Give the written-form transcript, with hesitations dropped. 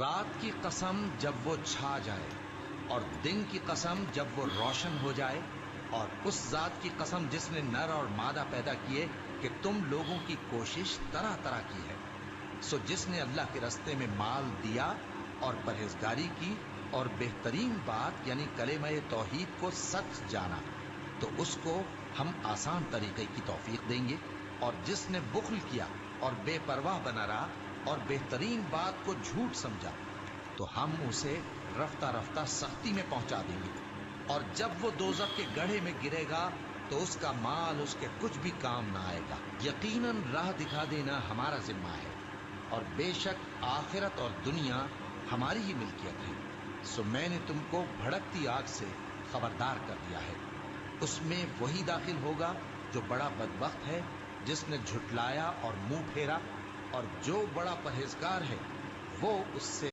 رات کی قسم جب وہ چھا جائے اور دن کی قسم جب وہ روشن ہو جائے، اور اس ذات کی قسم جس نے نر اور مادہ پیدا کیے کہ تم لوگوں کی کوشش طرح طرح کی ہے۔ سو جس نے اللہ کے رستے میں مال دیا اور پرہیزگاری کی اور بہترین بات یعنی کلمہ توحید کو سچ جانا، تو اس کو ہم آسان طریقے کی توفیق دیں گے، اور جس نے بخل کیا اور بے پرواہ بنا رہا اور بہترین بات کو جھوٹ سمجھا، تو ہم اسے رفتہ رفتہ سختی میں پہنچا دیں گے، اور جب وہ دوزخ کے گڑھے میں گرے گا تو اس کا مال اس کے کچھ بھی کام نہ آئے گا۔ یقیناً راہ دکھا دینا ہمارا ذمہ ہے، اور بے شک آخرت اور دنیا ہماری ہی ملکیت ہے۔ سو میں نے تم کو بھڑکتی آگ سے خبردار کر دیا ہے، اس میں وہی داخل ہوگا جو بڑا بدبخت ہے، جس نے جھٹلایا اور منہ پھیرا، اور جو بڑا پرہیزگار ہے وہ اس سے